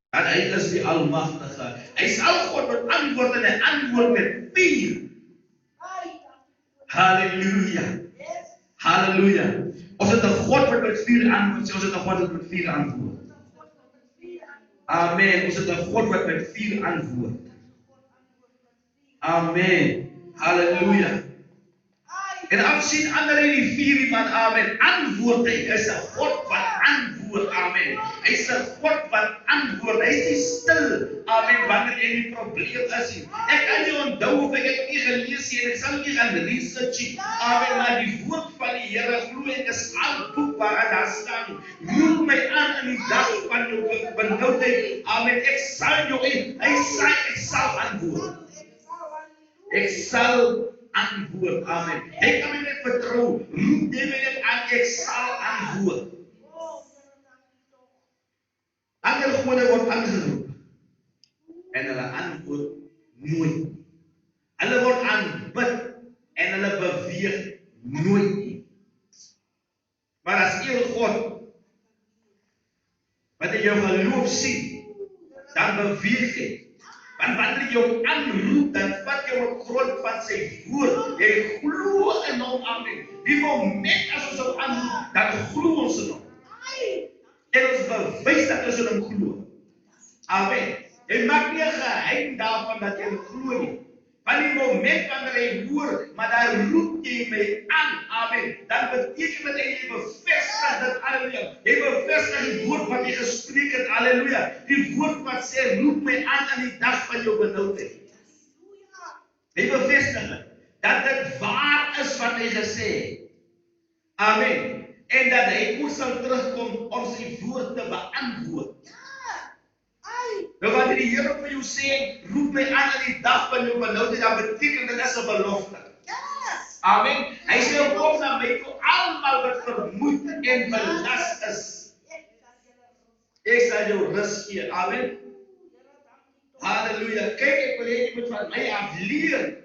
En hy is die Almagtige. Hy is al God wat antwoord en hy antwoord met vuur. Halleluja. Halleluja. Ons het 'n God wat met vuur antwoord. Ons het 'n God wat met vuur antwoord. Amen. Ons het 'n God wat met vuur antwoord. Amen. Halleluja. En aansien ander in die vuur van amen. Antwoord, hy is 'n God wat antwoord. Amen. Hy is 'n God wat antwoord. Hy is nie stil. Amen. Wanneer jy in die probleem is. Ek kan nie onthou of ek het nie gelees nie en ek sal nie gaan research nie. Amen. Maar die woord van die Here glo ek is al boek waar daar staan. Roep my aan in die dag van jou benoudheid. Amen. Ek sal jou hy sê ek sal antwoord. Ek sal antwoord. Amen. Ek kan my net vertrou. Roep jy my net aan, ek sal antwoord. Ander gode word aangeroep. En hulle antwoord nooit. Hulle word aanbid en hulle beweeg nooit nie. Maar as een God wat in jou geloof sien, dan beweeg jy. Want wanneer jy hom aanroep, dan vat jy op grond van sy woord. Jy glo in hom. Amen. Die moment as ons hom aanroep, dan glo ons in hom. En ons bewys dat ons in hom glo. Amen. Jy maak nie 'n geheim daarvan dat jy hom glo nie. Van die moment wanneer jy hoor, maar dan roep jy my aan. Amen. Dan beteken dit jy bevestig dit. Halleluja. Jy bevestig die woord wat jy gespreek het. Halleluja. Die woord wat sê roep my aan die dag van jou benoudheid. Jy bevestig dit. Dat dit waar is wat hy gesê het. Amen. En dat hy ook sal terugkom om sy woord te beantwoord. Nou wanneer die Here vir jou sê, roep my aan die dag van jou benoudheid, dan beteken dit is 'n belofte. Amen. Hy sê kom na my toe almal wat vermoeid en belas is. Ek sal jou rus gee. Amen. Halleluja. Kyk, ek wil hê jy moet van my af leer.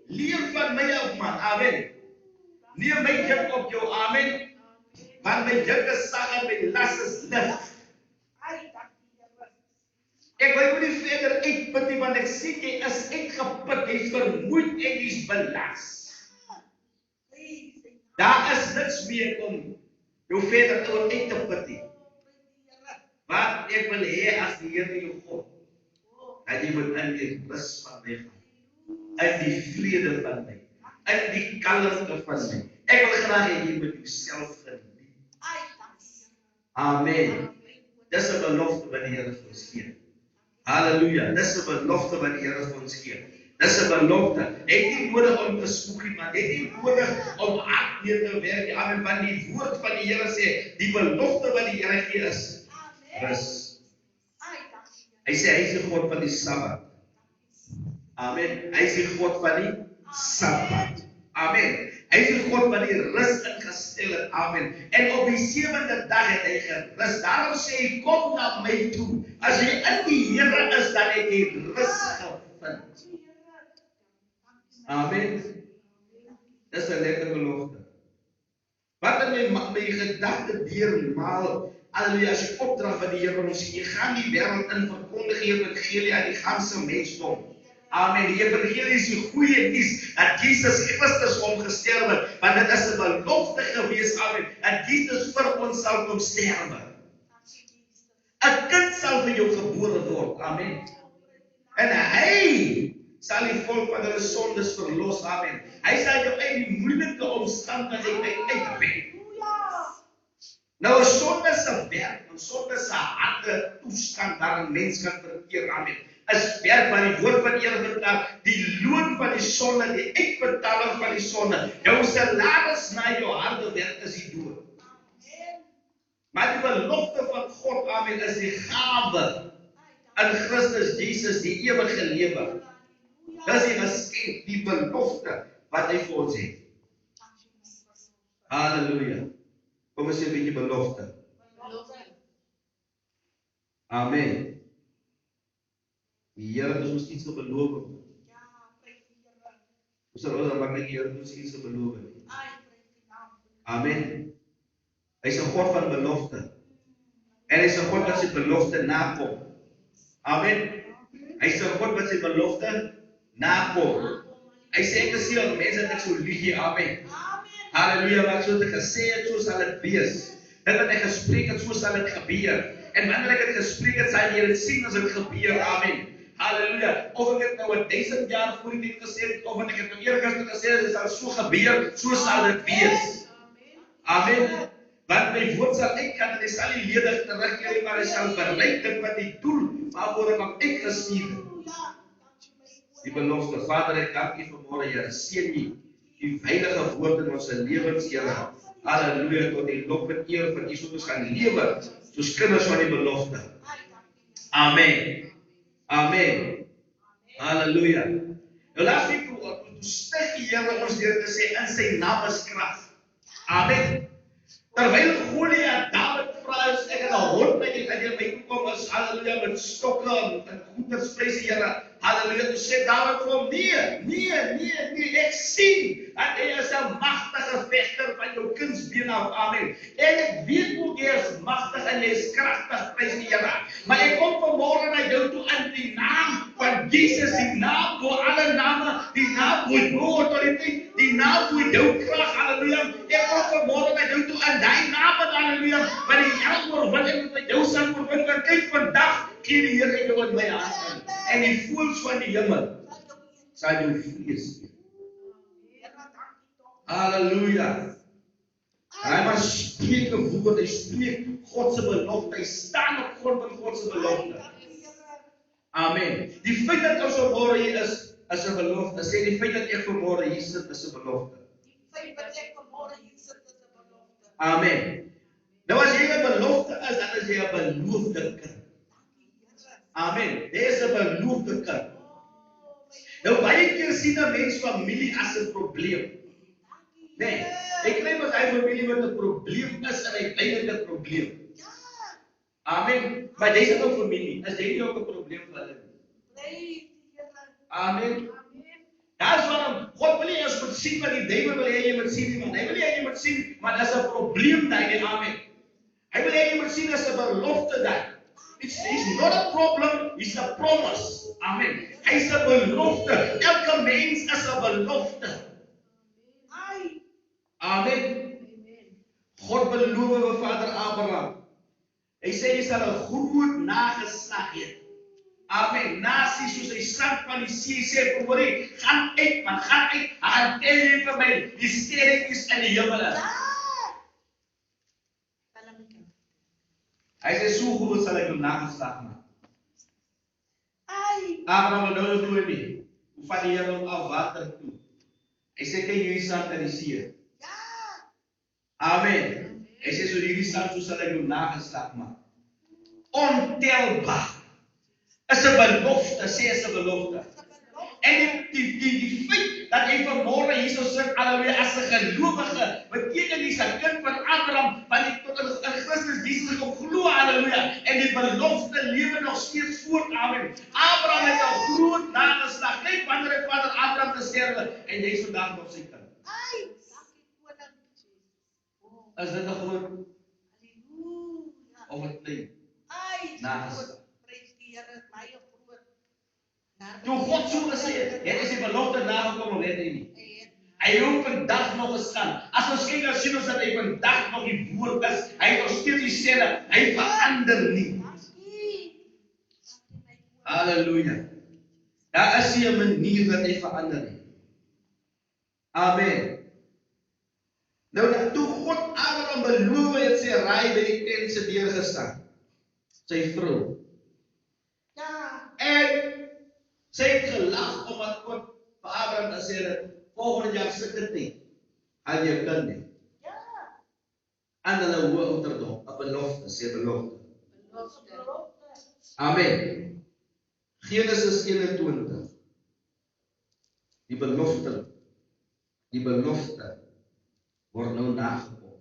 Leer van my af, man. Amen. Neem my juk op jou. Amen. Want my juk is sag en my las is lig. Ek wil jou nie verder uitput nie, want ek sien jy is uitgeput, jy is vermoeid en jy is belas. Daar is niks meer om jou verder uit te put nie. Wat ek wil hê as die Here jou God, dat jy moet in die rus van my gaan, in die vrede van my, in die kalmte van my. Ek wil graag hê jy moet jouself geniet. Amen. Dis 'n belofte wat die Here vir ons gee. Halleluja. Dis 'n belofte wat die Here vir ons gee. Dis 'n belofte. Het nie nodig om te spoeg nie, man. Het nie nodig om hard neer te werk. Amen. Want die woord van die Here sê, die belofte wat die Here gee is rus. Hy sê hy is die God van die Sabbat. Amen. Hy is die God van die Sabbat. Amen. Hy is die God wat die rus ingestel het. Amen. En op die 7de dag het hy gerus. Daarom sê hy, kom na my toe. As jy in die Here is, dan het jy rus gevind. Amen. Dis 'n lekker belofte. Wat in my gedagte deurmaal, halleluja, as jy opdrag van die Here ons sê, jy gaan die wêreld in verkondig die evangelie aan die ganse mensdom. Amen. Die evangelie is die goeie nuus dat Jesus Christus hom gesterf het, want dit is 'n belofte gewees. Amen. Dat Jesus vir ons sal kom sterwe. 'n Kind sal vir jou gebore word. Amen. En hy sal die volk van hulle sondes verlos. Amen. Hy sal jou uit die moeilike omstandighede uitred. Nou 'n sonde se werk, 'n sonde se harde toestand waarin mens kan verkeer. Amen. Is werk van die woord van die Here verklaar, die loon van die sonde, die uitbetaling van die sonde. Jou salaris na jou harde werk is die dood. Maar die belofte van God, amen, is die gawe in Christus Jesus, die ewige lewe. Dis die geskenk, die belofte wat hy vir ons het. Halleluja. Kom ons sê 'n bietjie belofte. Amen. Die Here het ons iets beloof. Ons sal dan maar net die Here ons iets beloof. Amen. Hy is 'n God van belofte. En hy is 'n God wat sy belofte nakom. Amen. Hy is 'n God wat sy belofte nakom. Hy sê ek is hier mense dat ek so lieg hier. Amen. Halleluja, wat so te gesê het, so sal dit wees. Dit wat ek gespreek het, so sal dit gebeur. En wanneer ek dit gespreek het, sal jy dit sien as dit gebeur. Amen. Halleluja. Of ek het nou 1000 jaar voor die gesê het, of ek het nou eergister gesê het, dit sal so gebeur, so sal dit wees. Amen. Want my woord sal uitgaan en hy sal nie ledig terugkeer, maar hy sal bereik dit wat die doel waarvoor ek hom uitgestuur het. Die belofte. Vader, ek dank U vanmôre, Here, seën U die heilige woord in ons lewens, Here. Halleluja, tot die lof en eer van U, sodat ons gaan lewe soos kinders van die belofte. Amen. Amen. Halleluja. Nou laat ek toe stig die Here ons deur te sê in sy naam is krag. Amen. Terwyl Goliat Dawid vra, ek het 'n hond by die my kom as halleluja met stokke en goeters prys die Here. Halleluja, toe sê Dawid vir hom, nee, ek sien dat hy is 'n magtige vegter van jou kindsbeen af. Amen. En ek weet hoe jy is magtig en jy is kragtig, prys die Here. Maar ek kom vanmôre na jou toe in die naam van Jesus, die naam bo alle name, die naam bo autoriteit, die naam bo jou krag. Halleluja. Ek kom vanmôre na jou toe in daai naam, halleluja, want die Here oorwinning met jou sal oorwin. Kyk vandag gee die Here jou in my hand. En die voëls van die hemel sal jou vrees. Halleluja. Hy maar spreek 'n woord, hy spreek God se belofte, hy staan op grond van God se belofte. Amen. Die feit dat ons vanmôre hier is 'n belofte. Sê die feit dat ek vanmôre hier sit is 'n belofte. Die feit dat ek vanmôre hier sit is 'n belofte. Amen. Nou as jy 'n belofte is, dan is jy 'n beloofde kind. Amen. Dit is 'n beloofde kind. Nou baie keer sien 'n mens familie as 'n probleem. Nee, ek kry mos hy familie met 'n probleem is en hy bly met 'n probleem. Amen. Maar dis ook 'n familie. As jy nie ook 'n probleem vir hulle nie. Amen. Daar's waarom God wil nie ons moet sien wat die duiwel wil hê jy moet sien nie, maar hy wil hê jy moet sien, maar daar's 'n probleem daai. Amen. Hy wil hê jy moet sien as 'n belofte daai. It's not a problem, it's a promise. Amen. Hy's 'n belofte. Elke mens is 'n belofte. Amen. God beloof vir Vader Abraham. Hy sê jy sal 'n groot nageslag hê. Amen. Nasies soos hy sand van die see sê, hoorie, gaan uit, man, gaan uit. Gaan tel jy vir my die sterretjies in die hemel. Hy sê so groot sal ek jou nageslag maak. Abraham nou glo nie. Hoe vat die Here hom af water toe? Hy sê kyk hierdie sand in die see. Amen. Hy sê so hierdie sand so sal ek jou nageslag maak. Ontelbaar. Is 'n belofte, sê is 'n belofte. En die feit dat jy vanmôre hierso sit, alleluia, as 'n gelowige, beteken jy's 'n kind van Abraham, want jy tot in Christus Jesus kom glo, alleluia, en die belofte lewe nog steeds voort. Amen. Abraham het 'n groot nageslag. Kyk wanneer het Vader Abraham gesterwe en jy's vandag nog sy kind. Is dit 'n groot? Halleluja. Of 'n klein? Nageslag. Prys die Here, baie groot. Toe God so gesê het, is die belofte nagekom of het hy nie? Hy loop vandag nog gestaan. As ons kyk, dan sien ons dat hy vandag nog die woord is. Hy is nog steeds dieselfde. Hy verander nie. Halleluja. Daar is nie 'n manier dat hy verander nie. Amen. Nou toe God Abraham beloof het, sy raai by die tent se deur gestaan. Sy vrou. En sy het gelag omdat God vir Abraham gesê het, volgende jaar sulke tyd, gaan jy kind hê. En hulle hoë ouderdom, 'n belofte, sê belofte. Amen. Genesis 21. Die belofte word nou nagekom.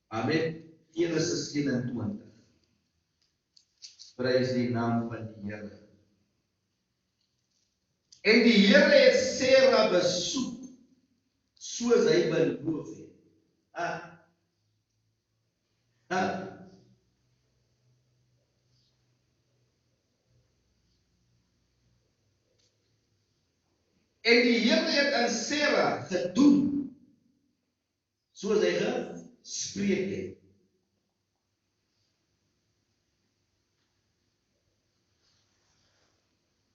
Amen. Genesis 21. Prys die naam van die Here. En die Here het Sara besoek soos hy beloof het. En die Here het aan Sara gedoen soos hy gespreek het.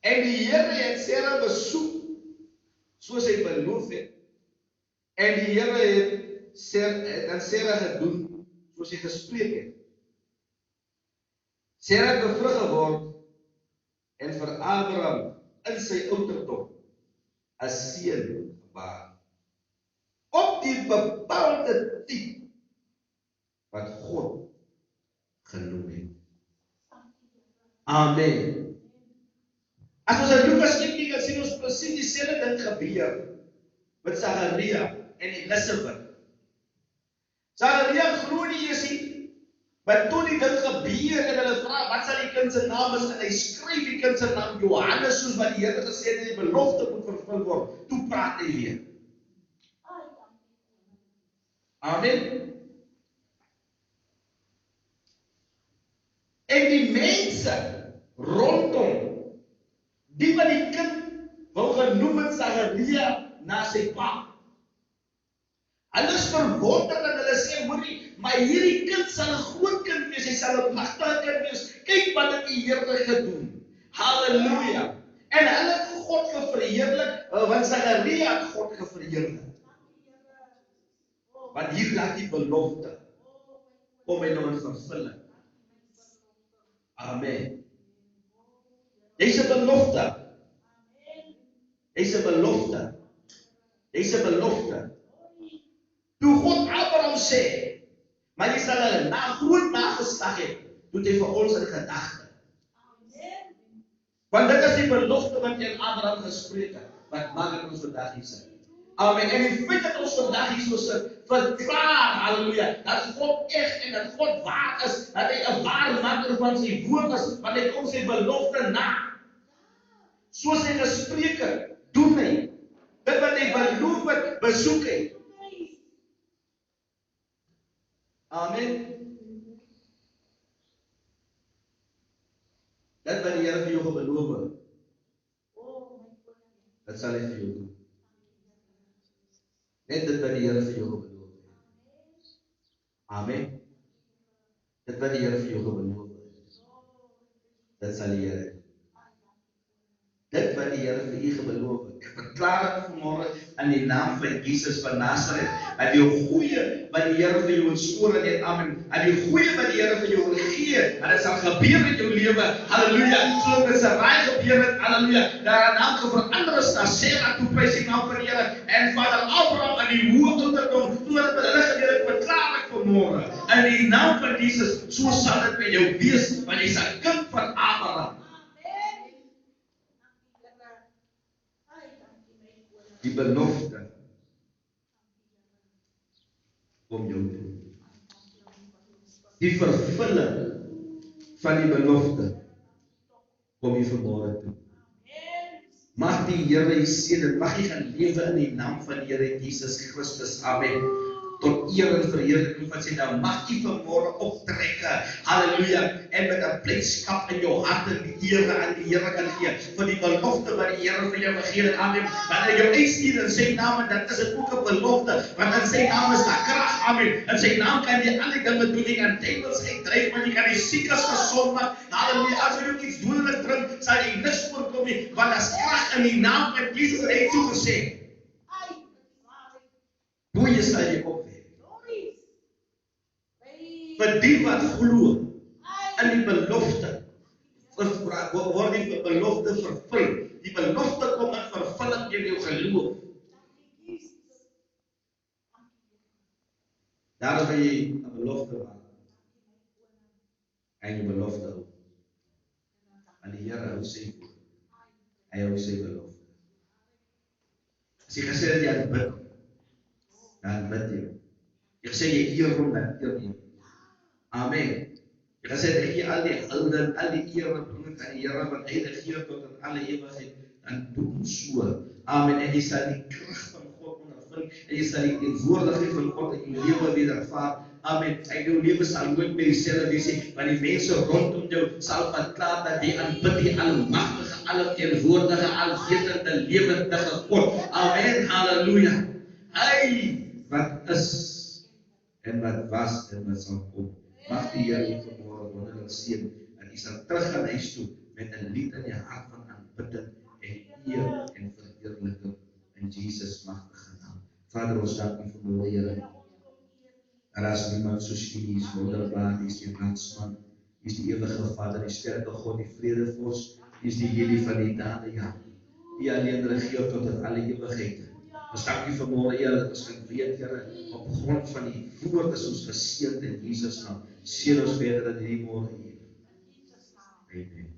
En die Here het Sara besoek soos hy beloof het. En die Here het aan Sara gedoen soos hy gespreek het. Sara het bevrug geword en vir Abraham in sy ouderdom 'n seun gebaar. Op die bepaalde tyd wat God genoem het. Amen. As ons in Lukas kyk, dan sien ons presies dieselfde ding gebeur met Sagaria en Elisabeth. Sagaria glo nie eers nie, maar toe die ding gebeur en hulle vra wat sal die kind se naam is, en hy skryf die kind se naam Johannes soos wat die Here gesê het, die belofte moet vervul word. Toe praat hy weer. Amen. En die mense rondom die wat die kind wou genoem het Sagaria na sy pa. Hulle is verwonderd en hulle sê, hoorie, maar hierdie kind sal 'n groot kind wees, hy sal 'n magtige kind wees. Kyk wat het die Here gedoen. Halleluja. En hulle het God verheerlik, want Sagaria het God verheerlik. Want hier lag die belofte kom hy nou in vervulling. Amen. Dis 'n belofte. Dis 'n belofte. Dis 'n belofte. Toe God Abraham sê, maar jy sal hulle groot nageslag hê, doet hy vir ons in gedagte. Want dit is die belofte wat hy aan Abraham gespreek het, wat maak dit ons vandag hier sit. Amen. En die feit dat ons vandag hier so sit, verklaar, halleluja, dat God echt en dat God waar is, dat hy 'n waarmaker van sy woord is, want hy kom sy belofte na. Soos hy gespreek het, doen hy. Dit wat hy beloof het, besoek hy. Amen. Dit wat die Here vir jou beloof het, dit sal hy vir jou doen. Net dit wat die Here vir jou beloof het. Amen. Dit wat die Here vir jou beloof het, dit sal die Here doen. Dit wat die Here vir u beloof het. Ek verklaar dit vanmôre in die naam van Jesus van Nazareth, dat die goeie wat die Here vir jou instoor het, amen, en die goeie wat die Here vir jou wil gee, dat dit sal gebeur in jou lewe, halleluja, so dit Sarai gebeur het, halleluja, daar 'n naam verander is na Sara toe, prys die naam van die Here, en Vader Abraham aan die hoë ouderdom, sodat met hulle gebeur het, verklaar ek vanmôre, in die naam van Jesus, so sal dit met jou wees, want jy is 'n kind van Abraham. Die belofte kom jou toe. Die vervulling van die belofte kom jy vanmôre toe. Mag die Here u seën, mag jy gaan lewe in die naam van die Here Jesus Christus. Amen. Tot eer en verheerliking van sy naam. Mag jy vanmôre optrek, halleluja, en met 'n blydskap in jou hart en die eer aan die Here kan gee vir die belofte wat die Here vir jou gegee het. Amen. Want hy jou uitstuur in sy naam, en dit is 'n ook 'n belofte, want in sy naam is daar krag. Amen. In sy naam kan jy alle dinge doen. Jy kan duiwels uitdryf, want jy kan die siekes gesond maak. Halleluja. As jy iets dodelik drink, sal jy niks voorkom nie, want daar's krag in die naam van Jesus, het hy toegesê. Hoe jy sal jy opwek. Vir die wat glo in die belofte, word die belofte vervul. Die belofte kom in vervulling deur jou geloof. Daarom wil jy 'n belofte maak. En jy belofte hou. En die Here hou sy woord. Hy hou sy belofte. As jy gesê het jy het bid, dan bid jy. Jy sê jy eer hom, dan eer hom. Amen. Jy gesê ek gee al die hulde, al die eer bring aan die Here, want hy regeer tot in alle ewigheid, dan doen so. Amen. En jy sal die krag van God ondervind, en jy sal die woordigheid van God in jou lewe weer ervaar. Amen. En jou lewe sal nooit meer dieselfde wees nie, want die mense rondom jou sal verklaar dat jy aanbid die almagtige, alomteenwoordige, alwetende, lewendige God. Amen, halleluja. Hy wat is en wat was en wat sal kom. Mag die Here u vanmôre wonderlik seën en u sal terug gaan huis toe met 'n lied in die hart van aanbidding en eer en verheerliking in Jesus magtige naam. Vader, ons dank u vanmôre, Here. Daar is niemand soos u, u is wonderbaar, u is die landsman, u is die ewige Vader, die sterke God, die vredevors, u is die Heer van die dade, ja. U alleen regeer tot in alle ewigheid. Ons dank u vanmôre, Here, dat ons kan weet, Here, op grond van die woord is ons geseënd in Jesus naam. Seën ons verder in hierdie môre, Here. Amen.